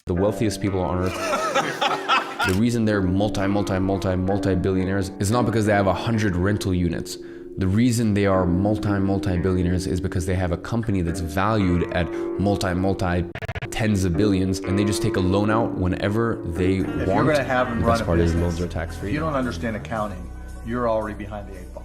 The wealthiest people on earth, the reason they're multi-billionaires is not because they have 100 rental units. The reason they are multi-billionaires is because they have a company that's valued at tens of billions, and they just take a loan out whenever they want. You're going to have and the run best a part business. is loans are tax-free. If you don't understand accounting, you're already behind the 8 ball.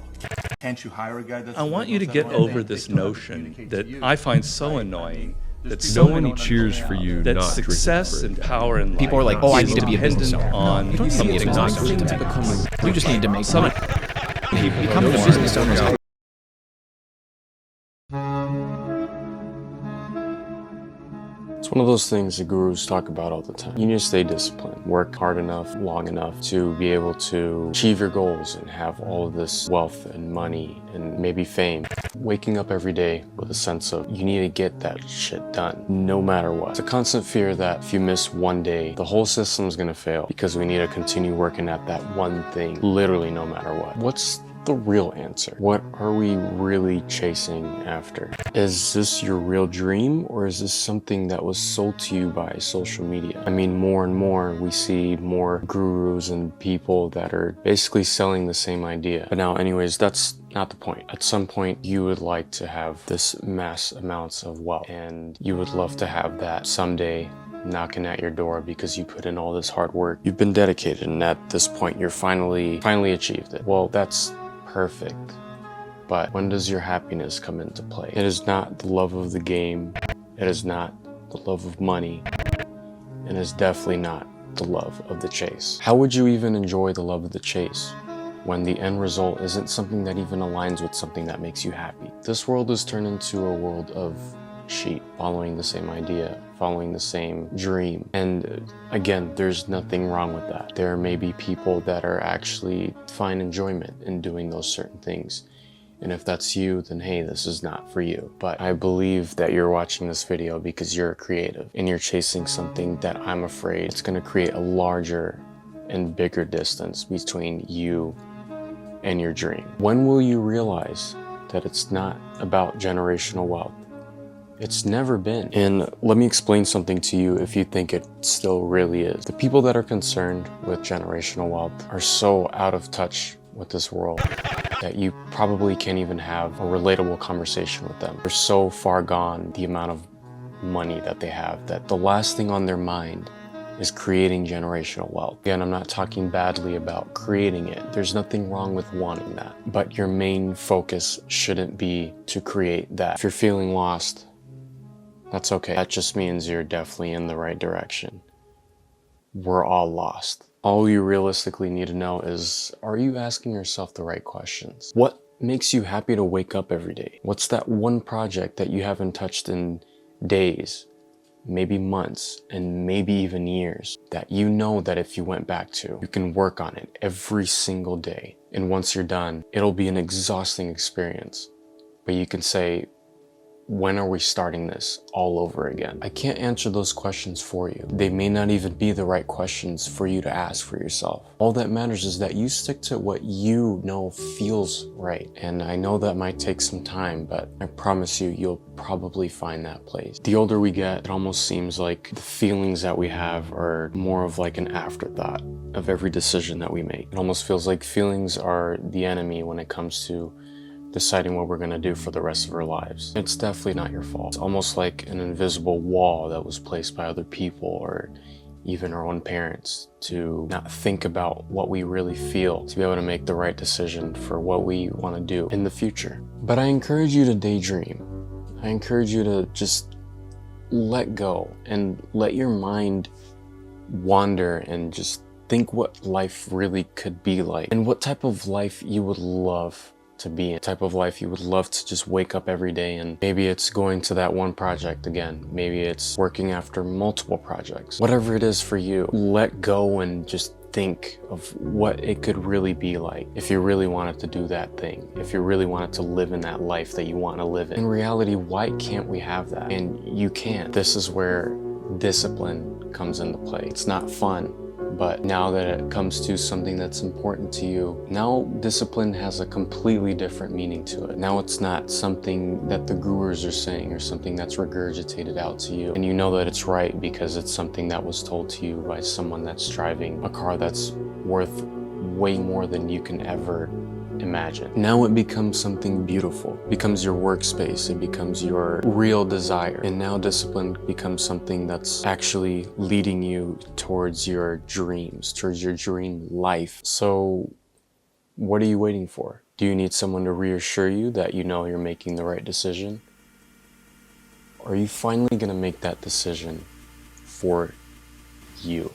Can't you hire a guy that's... I want you to get over this notion that I find so annoying that No one cheers for you that not success and power in life People are like, oh, I need to be a business dependent owner. on You don't need to be a something business owner to become you just need to make some money. people Become a don't business owner. It's one of those things the gurus talk about all the time. You need to stay disciplined, work hard enough, long enough to be able to achieve your goals and have all of this wealth and money and maybe fame. Waking up every day with a sense of you need to get that shit done, no matter what. It's a constant fear that if you miss one day, the whole system's gonna fail because we need to continue working at that one thing, literally no matter what. What's the real answer? What are we really chasing after? Is this your real dream, or is this something that was sold to you by social media? I mean, more and more we see more gurus and people that are basically selling the same idea. But now anyways, that's not the point. At some point you would like to have this mass amounts of wealth, and you would love to have that someday knocking at your door because you put in all this hard work. You've been dedicated, and at this point you're finally achieved it. Well, that's perfect. But when does your happiness come into play? It is not the love of the game. It is not the love of money. And it's definitely not the love of the chase. How would you even enjoy the love of the chase when the end result isn't something that even aligns with something that makes you happy? This world has turned into a world of sheep, following the same idea, following the same dream. And again, there's nothing wrong with that. There may be people that are actually find enjoyment in doing those certain things. And if that's you, then hey, this is not for you. But I believe that you're watching this video because you're creative and you're chasing something that I'm afraid it's gonna create a larger and bigger distance between you and your dream. When will you realize that it's not about generational wealth? It's never been. And let me explain something to you if you think it still really is. The people that are concerned with generational wealth are so out of touch with this world that you probably can't even have a relatable conversation with them. They're so far gone, the amount of money that they have, that the last thing on their mind is creating generational wealth. Again, I'm not talking badly about creating it. There's nothing wrong with wanting that. But your main focus shouldn't be to create that. If you're feeling lost, that's okay. That just means you're definitely in the right direction. We're all lost. All you realistically need to know is, are you asking yourself the right questions? What makes you happy to wake up every day? What's that one project that you haven't touched in days, maybe months, and maybe even years, that you know that if you went back to, you can work on it every single day. And once you're done, it'll be an exhausting experience. But you can say, when are we starting this all over again? I can't answer those questions for you. They may not even be the right questions for you to ask for yourself. All that matters is that you stick to what you know feels right. And I know that might take some time, but I promise you, you'll probably find that place. The older we get, it almost seems like the feelings that we have are more of like an afterthought of every decision that we make. It almost feels like feelings are the enemy when it comes to deciding what we're gonna do for the rest of our lives. It's definitely not your fault. It's almost like an invisible wall that was placed by other people or even our own parents to not think about what we really feel, to be able to make the right decision for what we wanna do in the future. But I encourage you to daydream. I encourage you to just let go and let your mind wander and just think what life really could be like and what type of life you would love to be in, type of life you would love to just wake up every day. And maybe it's going to that one project again. Maybe it's working after multiple projects. Whatever it is for you, let go and just think of what it could really be like if you really wanted to do that thing, if you really wanted to live in that life that you want to live in. In reality, why can't we have that? And you can. This is where discipline comes into play. It's not fun But now that it comes to something that's important to you, now discipline has a completely different meaning to it. Now it's not something that the gurus are saying or something that's regurgitated out to you. And you know that it's right because it's something that was told to you by someone that's driving a car that's worth way more than you can ever imagine. Now it becomes something beautiful. It becomes your workspace. It becomes your real desire. And now discipline becomes something that's actually leading you towards your dreams, towards your dream life. So what are you waiting for? Do you need someone to reassure you that you know you're making the right decision? Or are you finally going to make that decision for you?